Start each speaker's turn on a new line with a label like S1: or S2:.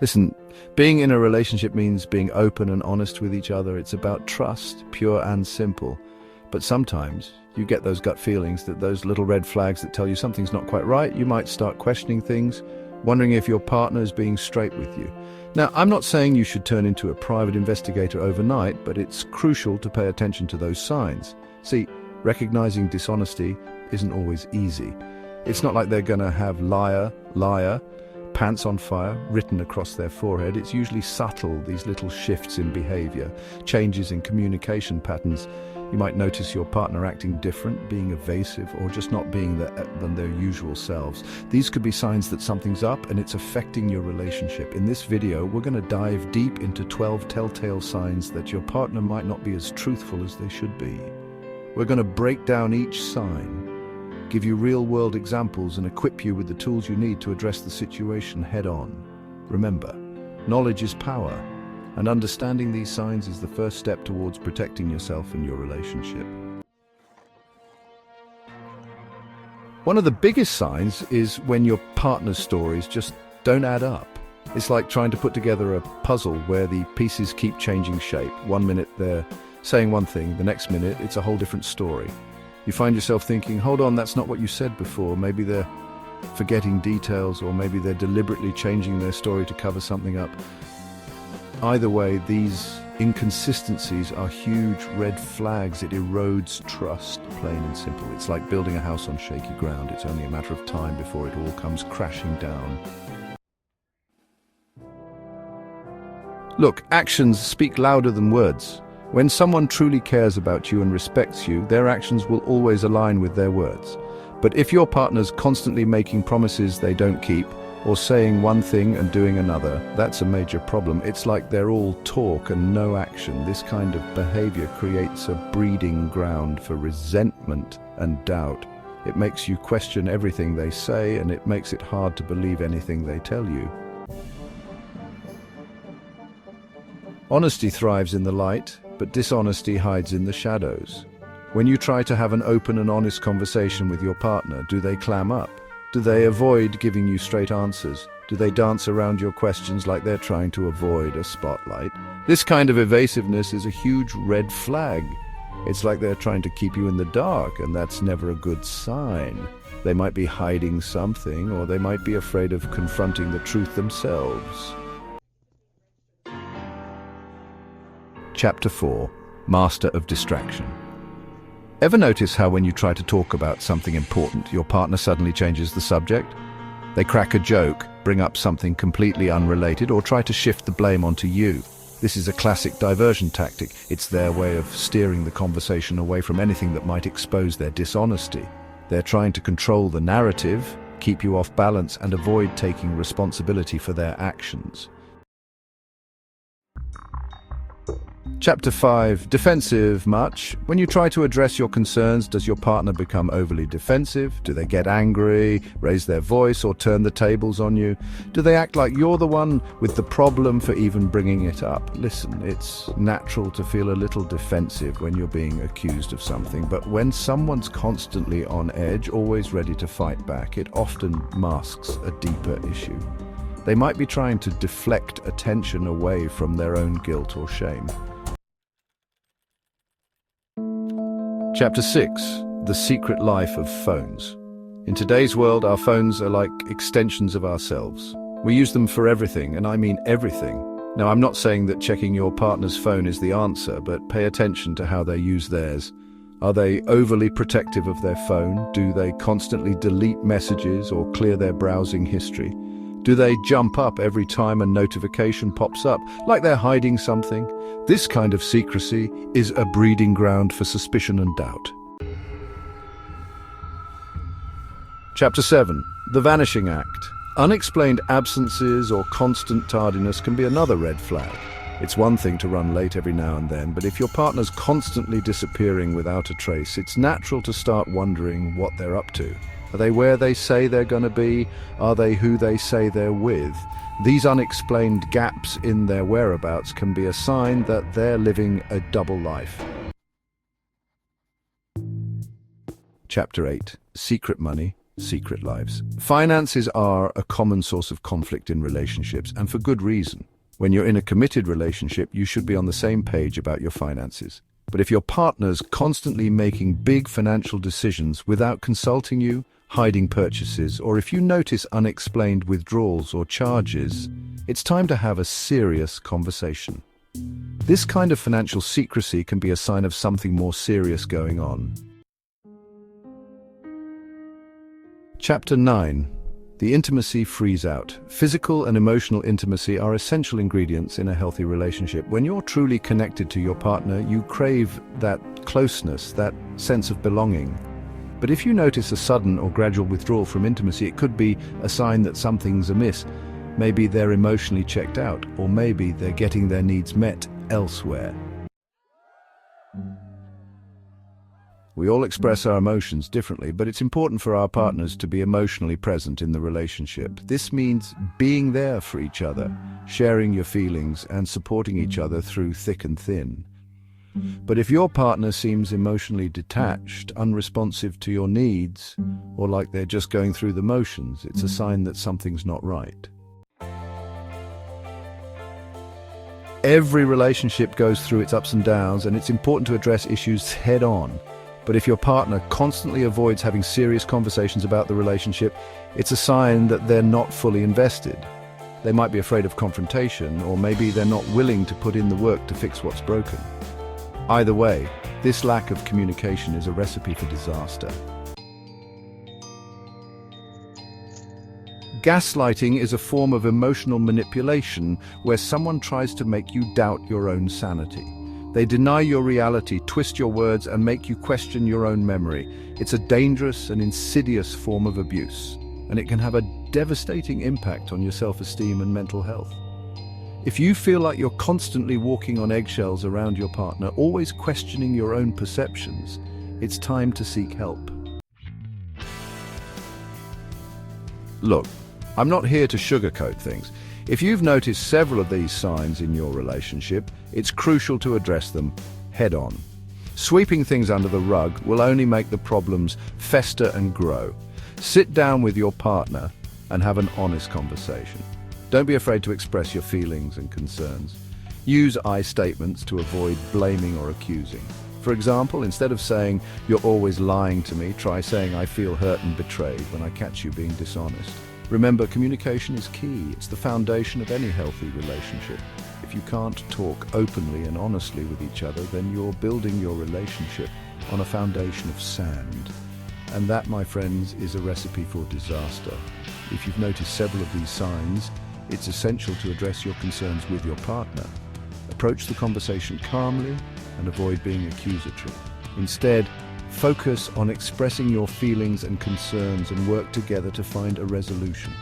S1: Listen, being in a relationship means being open and honest with each other. It's about trust, pure and simple. But sometimes you get those gut feelings, that those little red flags that tell you something's not quite right. You might start questioning things, wondering if your partner is being straight with you. Now, I'm not saying you should turn into a private investigator overnight, but it's crucial to pay attention to those signs. See, recognizing dishonesty isn't always easy. It's not like they're going to have liar, liar, pants on fire written across their forehead. It's usually subtle, these little shifts in behavior, changes in communication patterns. You might notice your partner acting different, being evasive, or just not being than their usual selves. These could be signs that something's up and it's affecting your relationship. In this video, we're going to dive deep into 12 telltale signs that your partner might not be as truthful as they should be. We're going to break down each sign, give you real-world examples, and equip you with the tools you need to address the situation head-on. Remember, knowledge is power, and understanding these signs is the first step towards protecting yourself and your relationship. One of the biggest signs is when your partner's stories just don't add up. It's like trying to put together a puzzle where the pieces keep changing shape. One minute they're saying one thing, the next minute it's a whole different story. You find yourself thinking, hold on, that's not what you said before. Maybe they're forgetting details, or maybe they're deliberately changing their story to cover something up. Either way, these inconsistencies are huge red flags. It erodes trust, plain and simple. It's like building a house on shaky ground. It's only a matter of time before it all comes crashing down. Look, actions speak louder than words. When someone truly cares about you and respects you, their actions will always align with their words. But if your partner's constantly making promises they don't keep, or saying one thing and doing another, that's a major problem. It's like they're all talk and no action. This kind of behavior creates a breeding ground for resentment and doubt. It makes you question everything they say, and it makes it hard to believe anything they tell you. Honesty thrives in the light, but dishonesty hides in the shadows. When you try to have an open and honest conversation with your partner, do they clam up? Do they avoid giving you straight answers? Do they dance around your questions like they're trying to avoid a spotlight? This kind of evasiveness is a huge red flag. It's like they're trying to keep you in the dark, and that's never a good sign. They might be hiding something, or they might be afraid of confronting the truth themselves. Chapter 4. Master of Distraction. Ever notice how when you try to talk about something important, your partner suddenly changes the subject? They crack a joke, bring up something completely unrelated, or try to shift the blame onto you. This is a classic diversion tactic. It's their way of steering the conversation away from anything that might expose their dishonesty. They're trying to control the narrative, keep you off balance, and avoid taking responsibility for their actions. Chapter 5. Defensive much? When you try to address your concerns, does your partner become overly defensive? Do they get angry, raise their voice, or turn the tables on you? Do they act like you're the one with the problem for even bringing it up? Listen, it's natural to feel a little defensive when you're being accused of something, but when someone's constantly on edge, always ready to fight back, it often masks a deeper issue. They might be trying to deflect attention away from their own guilt or shame. Chapter 6. The Secret Life of Phones. In today's world, our phones are like extensions of ourselves. We use them for everything, and I mean everything. Now, I'm not saying that checking your partner's phone is the answer, but pay attention to how they use theirs. Are they overly protective of their phone? Do they constantly delete messages or clear their browsing history? Do they jump up every time a notification pops up, like they're hiding something? This kind of secrecy is a breeding ground for suspicion and doubt. Chapter 7. The Vanishing Act. Unexplained absences or constant tardiness can be another red flag. It's one thing to run late every now and then, but if your partner's constantly disappearing without a trace, it's natural to start wondering what they're up to. Are they where they say they're going to be? Are they who they say they're with? These unexplained gaps in their whereabouts can be a sign that they're living a double life. Chapter 8. Secret money. secret lives. Finances are a common source of conflict in relationships, and for good reason. When you're in a committed relationship, you should be on the same page about your finances. But if your partner's constantly making big financial decisions without consulting you, hiding purchases, or if you notice unexplained withdrawals or charges, it's time to have a serious conversation. This kind of financial secrecy can be a sign of something more serious going on. Chapter 9. The intimacy freeze out. Physical and emotional intimacy are essential ingredients in a healthy relationship. When you're truly connected to your partner, you crave that closeness, that sense of belonging. But if you notice a sudden or gradual withdrawal from intimacy, it could be a sign that something's amiss. Maybe they're emotionally checked out, or maybe they're getting their needs met elsewhere. We all express our emotions differently, but it's important for our partners to be emotionally present in the relationship. This means being there for each other, sharing your feelings, and supporting each other through thick and thin. But if your partner seems emotionally detached, unresponsive to your needs, or like they're just going through the motions, it's a sign that something's not right. Every relationship goes through its ups and downs, and it's important to address issues head on. But if your partner constantly avoids having serious conversations about the relationship, it's a sign that they're not fully invested. They might be afraid of confrontation, or maybe they're not willing to put in the work to fix what's broken. Either way, this lack of communication is a recipe for disaster. Gaslighting is a form of emotional manipulation where someone tries to make you doubt your own sanity. They deny your reality, twist your words, and make you question your own memory. It's a dangerous and insidious form of abuse, and it can have a devastating impact on your self-esteem and mental health. If you feel like you're constantly walking on eggshells around your partner, always questioning your own perceptions, it's time to seek help. Look, I'm not here to sugarcoat things. If you've noticed several of these signs in your relationship, it's crucial to address them head on. Sweeping things under the rug will only make the problems fester and grow. Sit down with your partner and have an honest conversation. Don't be afraid to express your feelings and concerns. Use I statements to avoid blaming or accusing. For example, instead of saying, "You're always lying to me," try saying, "I feel hurt and betrayed when I catch you being dishonest." Remember, communication is key. It's the foundation of any healthy relationship. If you can't talk openly and honestly with each other, then you're building your relationship on a foundation of sand. And that, my friends, is a recipe for disaster. If you've noticed several of these signs, it's essential to address your concerns with your partner. Approach the conversation calmly and avoid being accusatory. Instead, focus on expressing your feelings and concerns and work together to find a resolution.